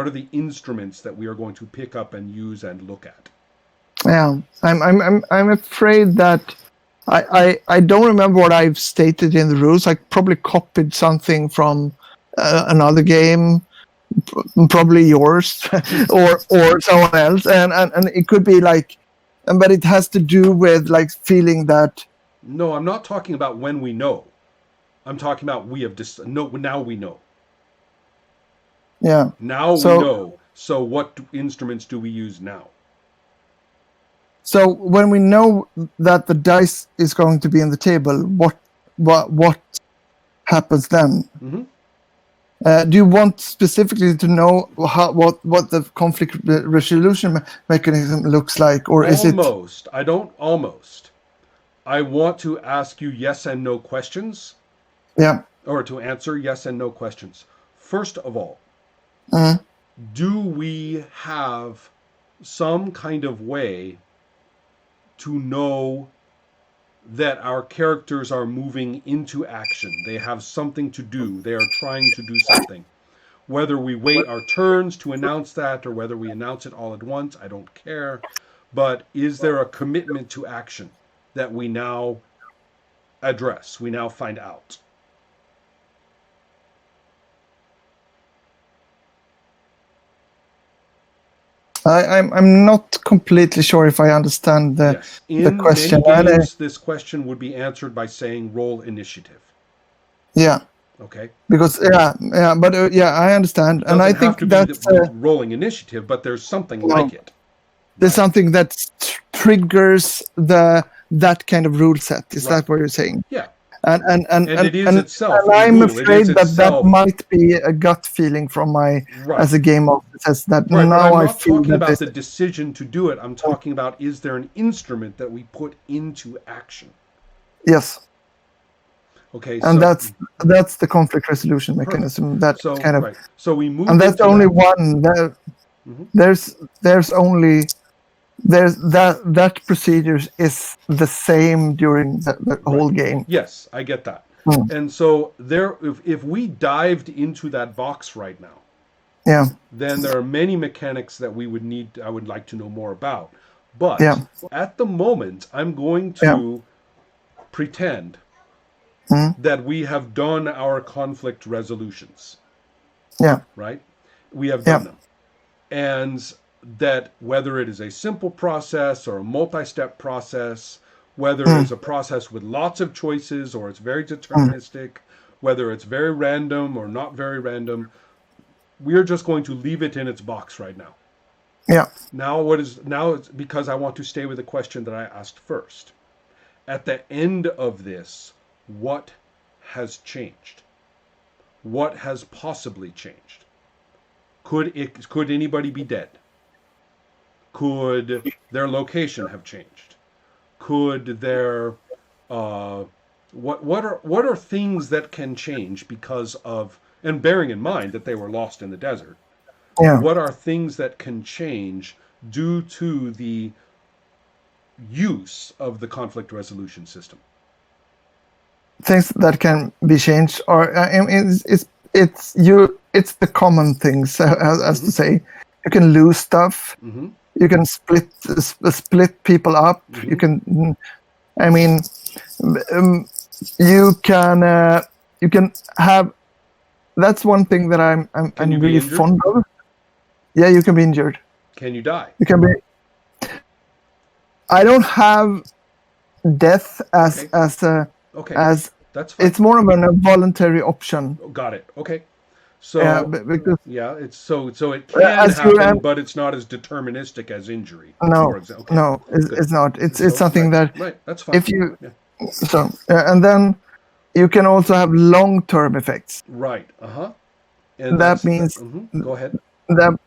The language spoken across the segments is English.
are the instruments that we are going to pick up and use and look at? Yeah, I'm afraid that I don't remember what I've stated in the rules. I probably copied something from another game, probably yours or someone else, and it could be like, but it has to do with like feeling that. No, I'm not talking about when we know. I'm talking about we have now we know. Yeah. Now we know. So what instruments do we use now? So when we know that the dice is going to be in the table, what happens then? Mm-hmm. Do you want specifically to know what the conflict resolution mechanism looks like, or is it? Almost. I don't almost. I want to ask you yes and no questions. Yeah. Or to answer yes and no questions. First of all, Mm-hmm. do we have some kind of way to know that our characters are moving into action? They have something to do. They are trying to do something. Whether we wait our turns to announce that or whether we announce it all at once, I don't care. But is there a commitment to action that we now address, we now find out? I'm not completely sure if I understand the question. In many games, this question would be answered by saying roll initiative. Yeah. Okay. Because but I understand, and I think that's rolling initiative, but there's something like it. There's something that triggers that kind of rule set. Is that what you're saying? Yeah. And it is itself. And I'm afraid that might be a gut feeling from my as a game officer that now I'm I feel talking that about the decision to do it. I'm talking about, is there an instrument that we put into action? Yes. Okay. And that's the conflict resolution mechanism. That kind of. So we move. And that's only one. There's only. There's that procedure is the same during the whole game. Yes, I get that. And so if we dived into that box right now, then there are many mechanics that I would like to know more about. But at the moment, I'm going to pretend that we have done our conflict resolutions. Yeah. Right? We have done them. And that whether it is a simple process or a multi-step process, whether it's a process with lots of choices or it's very deterministic, whether it's very random or not very random, we're just going to leave it in its box right now. Yeah. Now it's because I want to stay with the question that I asked first. At the end of this, what has changed? What has possibly changed? Could anybody be dead? Could their location have changed? Could their what are things that can change because of, and bearing in mind that they were lost in the desert? Yeah. What are things that can change due to the use of the conflict resolution system? Things that can be changed, or it's the common things, as to say, you can lose stuff. You can split people up. You can, I mean, you can have. That's one thing that I'm really fond of. Yeah, you can be injured. Can you die? You can be. I don't have death as that's fine. It's more of a voluntary option. Got it. Okay. So because, it's so it can happen, but it's not as deterministic as injury. No, no, it's not. It's something that that's fine. If you and then you can also have long-term effects. Right. And that means go ahead. That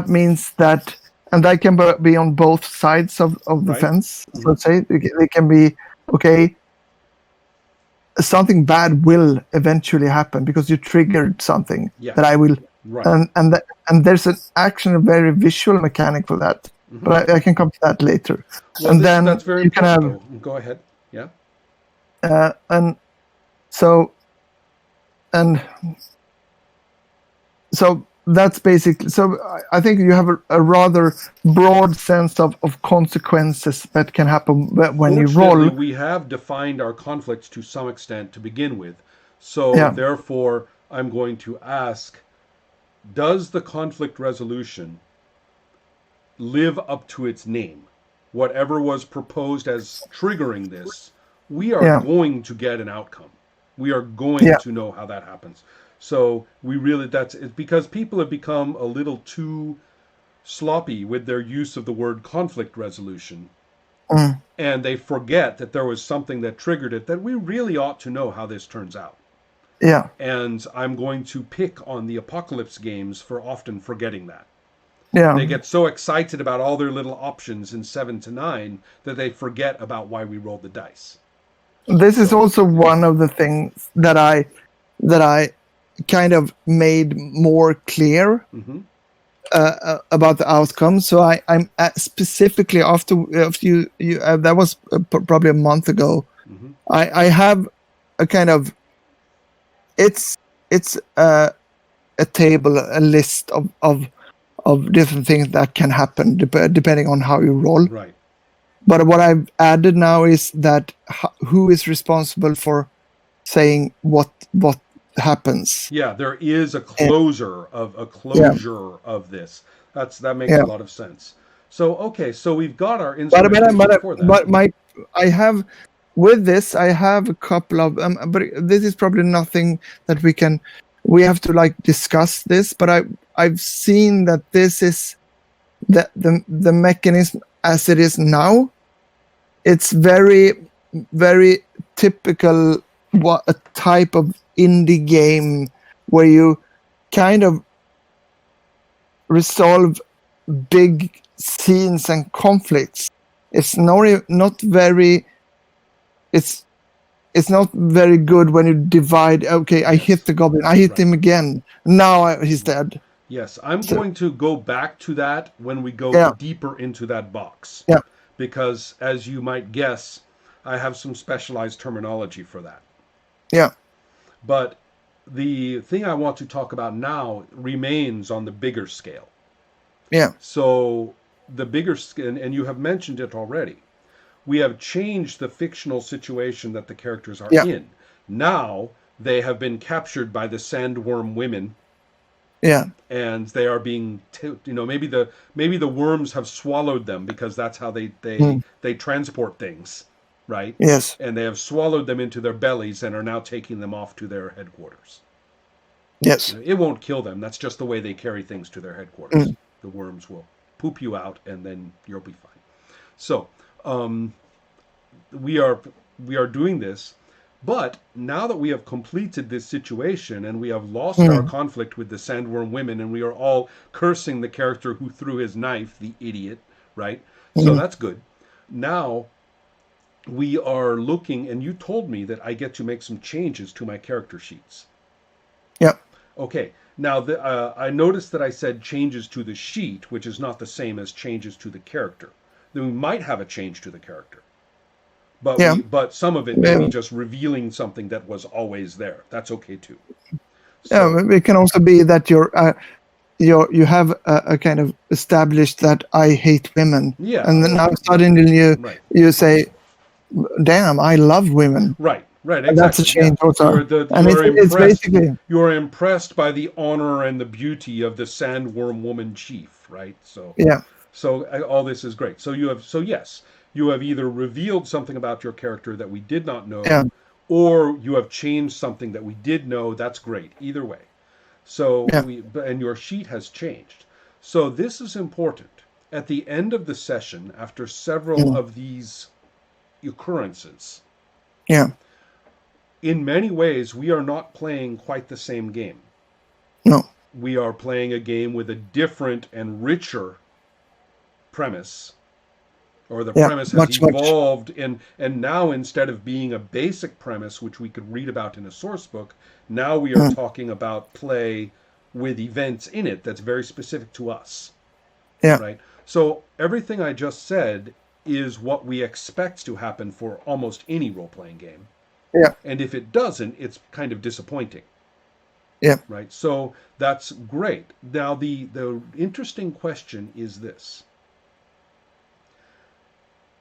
means that, and that can be on both sides of the fence. So say they can be something bad will eventually happen because you triggered something that I will, and there's a very visual mechanic for that. But I can come to that later. Well, and then that's very you can have. Go ahead. Yeah. And so that's basically. So I think you have a rather broad sense of consequences that can happen when you Fortunately, roll. we have defined our conflicts to some extent to begin with. So, Yeah. therefore, I'm going to ask, does the conflict resolution live up to its name? Whatever was proposed as triggering this, we are Yeah. going to get an outcome. We are going Yeah. to know how that happens. So we really, that's it's because people have become a little too sloppy with their use of the word conflict resolution, Mm. and they forget that there was something that triggered it, that we really ought to know how this turns out. Yeah. And I'm going to pick on the Apocalypse games for often forgetting that. Yeah. They get so excited about all their little options in 7 to 9 that they forget about why we rolled the dice. This is So- also one of the things that I kind of made more clear Mhm. about the outcome. So I'm specifically after you that was probably a month ago. Mhm. I have a kind of it's a table, a list of different things that can happen depending on how you roll. Right. But what I've added now is that who is responsible for saying what happens. Yeah, there is a And, closure of this. That makes a yeah. lot of sense. So okay, so we've got our But instrumentation for that. I have with this I have a couple of but this is probably nothing that we have to like discuss this. But I've seen that this is the mechanism as it is now. It's very very typical what a type of indie game where you kind of resolve big scenes and conflicts. It's not very it's not very good when you divide. Okay, I hit the goblin, I hit Right. him again, now he's dead. Yes, I'm So, going to go back to that when we go yeah. deeper into that box. Yeah. Because as you might guess, I have some specialized terminology for that. Yeah. But the thing I want to talk about now remains on the bigger scale. Yeah. So the bigger scale, and you have mentioned it already, we have changed the fictional situation that the characters are Yeah. in. Now they have been captured by the sandworm women, Yeah. and they are being, maybe the worms have swallowed them because that's how they transport things, right? Yes. And they have swallowed them into their bellies and are now taking them off to their headquarters. Yes. It won't kill them. That's just the way they carry things to their headquarters. The worms will poop you out, and then you'll be fine. So we are doing this, but now that we have completed this situation and we have lost our conflict with the sandworm women, and we are all cursing the character who threw his knife, the idiot, right? So that's good. Now we are looking, and you told me that I get to make some changes to my character sheets. Yeah. Okay. Now, I noticed that I said changes to the sheet, which is not the same as changes to the character. Then we might have a change to the character, but Yeah. but some of it may be just revealing something that was always there. That's okay too. So, Yeah. It can also be that you have a kind of established that I hate women, yeah, and then now suddenly right, you say, "Damn, I love women." right, And that's a exactly. change Yeah. also. And You're it's impressed. basically You're impressed by the honor and the beauty of the sandworm woman chief, right? So, yeah. all this is great. So yes, you have either revealed something about your character that we did not know, Yeah. or you have changed something that we did know. That's great. Either way. So Yeah. and your sheet has changed. So this is important. At the end of the session, after several of these occurrences, Yeah. in many ways, we are not playing quite the same game. No. We are playing a game with a different and richer premise, or the premise has much. evolved and now, instead of being a basic premise which we could read about in a source book, now we are talking about play with events in it that's very specific to us. Yeah. Right? So everything I just said is what we expect to happen for almost any role-playing game. Yeah. And if it doesn't, it's kind of disappointing. Yeah. Right? So that's great. Now, the interesting question is this: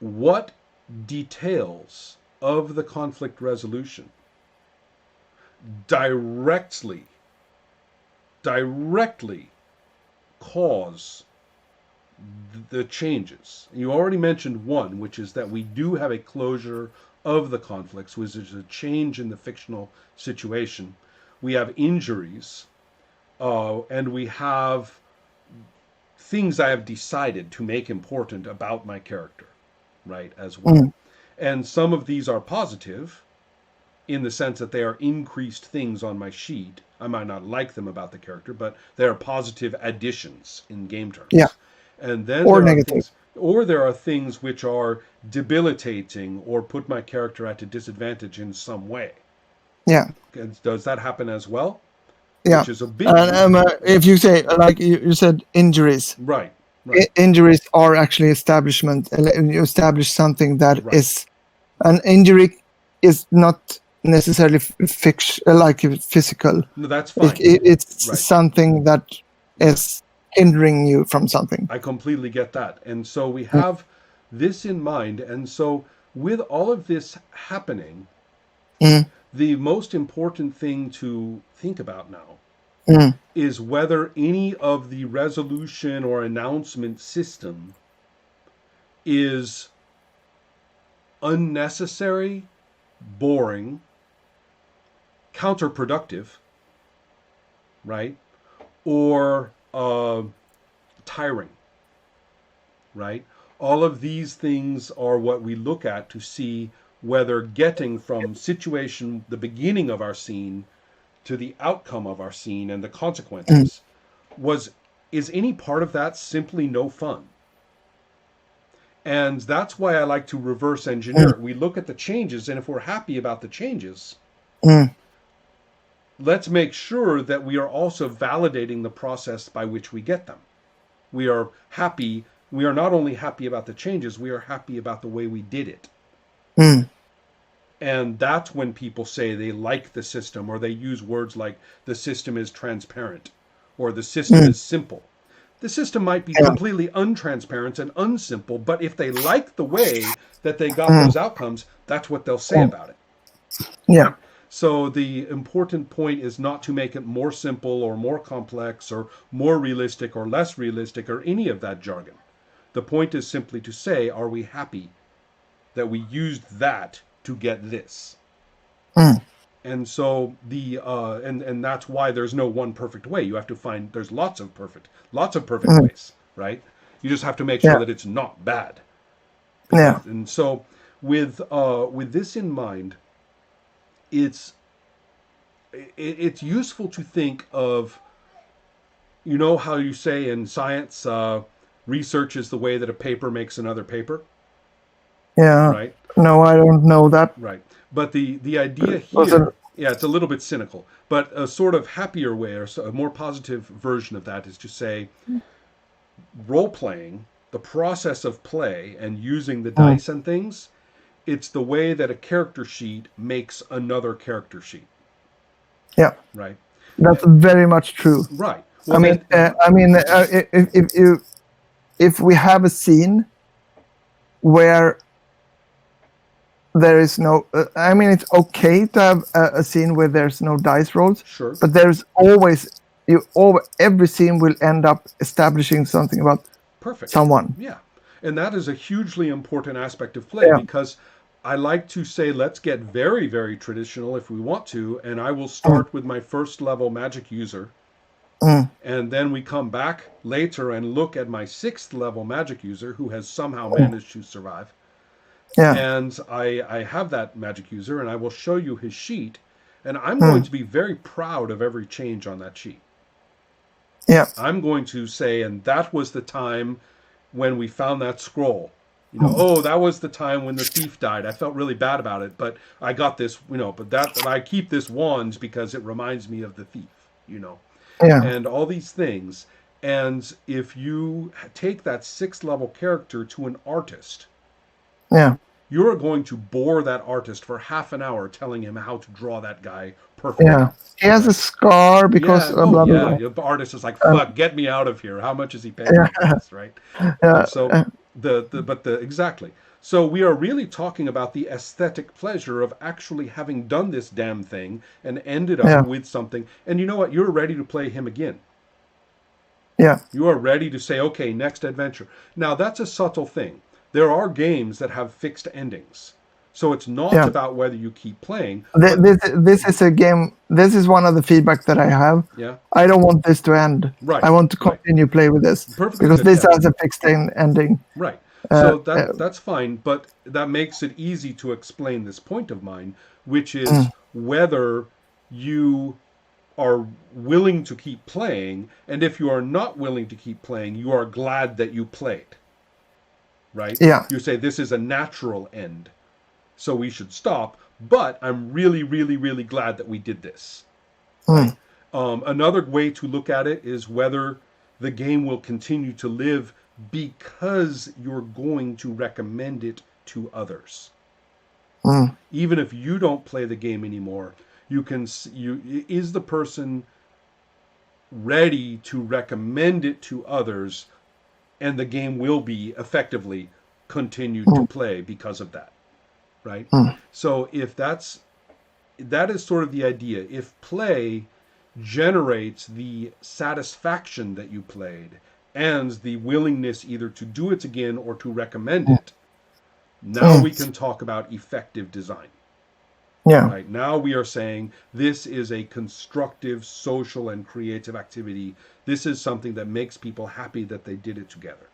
what details of the conflict resolution directly directly cause the changes? You already mentioned one, which is that we do have a closure of the conflicts, which is a change in the fictional situation. We have injuries, and we have things I have decided to make important about my character, right, as well. Mm. And some of these are positive in the sense that they are increased things on my sheet. I might not like them about the character, but they are positive additions in game terms. Yeah. And then Or there are negative. things, or there are things which are debilitating or put my character at a disadvantage in some way. Yeah. And does that happen as well? Yeah. Which is a big And yeah. if you say, like you said, injuries. Right, right, Injuries are actually establishment. You establish something that right. is an injury is not necessarily like physical. No, that's fine. It's Right. something that is hindering you from something. I completely get that. And so we have this in mind. And so with all of this happening, Mm. the most important thing to think about now Mm. is whether any of the resolution or announcement system is unnecessary, boring, counterproductive, right? Or tiring, right? All of these things are what we look at to see whether getting from situation, the beginning of our scene, to the outcome of our scene and the consequences is any part of that simply no fun. And that's why I like to reverse engineer it. We look at the changes, and if we're happy about the changes, Mm. let's make sure that we are also validating the process by which we get them. We are happy. We are not only happy about the changes, we are happy about the way we did it. Mm. And that's when people say they like the system, or they use words like the system is transparent or the system is simple. The system might be completely untransparent and unsimple, but if they like the way that they got those outcomes, that's what they'll say about it. Yeah. So the important point is not to make it more simple or more complex or more realistic or less realistic or any of that jargon. The point is simply to say, are we happy that we used that to get this? Mm. And so and that's why there's no one perfect way. You have to find there's lots of perfect ways, right? You just have to make sure that it's not bad. Yeah. And so with this in mind, it's useful to think of, you know how you say in science, research is the way that a paper makes another paper, Yeah. right? No, I don't know that. Right. But the idea Was here, yeah, it's a little bit cynical, but a sort of happier way or a more positive version of that is to say role playing, the process of play and using the dice and things, it's the way that a character sheet makes another character sheet. Yeah. Right. That's very much true. Right. Well, If we have a scene where there is no, it's okay to have a scene where there's no dice rolls, sure, but there's always every scene will end up establishing something about perfect someone. Yeah, and that is a hugely important aspect of play because I like to say let's get very, very traditional if we want to, and I will start with my first level magic user. And then we come back later and look at my 6th level magic user who has somehow managed to survive. Yeah. And I have that magic user and I will show you his sheet. And I'm going to be very proud of every change on that sheet. Yeah. I'm going to say, and that was the time when we found that scroll. You know, oh, that was the time when the thief died. I felt really bad about it, but I got this, but I keep this wand because it reminds me of the thief, Yeah. and all these things. And if you take that 6th level character to an artist, yeah, you're going to bore that artist for half an hour telling him how to draw that guy perfect. Yeah. He has a scar because blah, blah, blah. The artist is like, fuck, get me out of here. How much is he paying me for this, right? So exactly. So we are really talking about the aesthetic pleasure of actually having done this damn thing and ended up with something. And you know what? You're ready to play him again. Yeah. You are ready to say, okay, next adventure. Now, that's a subtle thing. There are games that have fixed endings. So it's not about whether you keep playing. This is a game. This is one of the feedback that I have. Yeah. I don't want this to end. Right. I want to continue play with this because this has a fixed ending. Right. So that's fine, but that makes it easy to explain this point of mine, which is whether you are willing to keep playing, and if you are not willing to keep playing, you are glad that you played. Right? Yeah. You say this is a natural end, so we should stop, but I'm really, really, really glad that we did this. Right? Another way to look at it is whether the game will continue to live because you're going to recommend it to others. Even if you don't play the game anymore, is the person ready to recommend it to others, and the game will be effectively continued to play because of that, right? So if that is sort of the idea. If play generates the satisfaction that you played and the willingness either to do it again or to recommend it, now we can talk about effective design. Yeah. Right. Now we are saying this is a constructive, social, and creative activity. This is something that makes people happy that they did it together.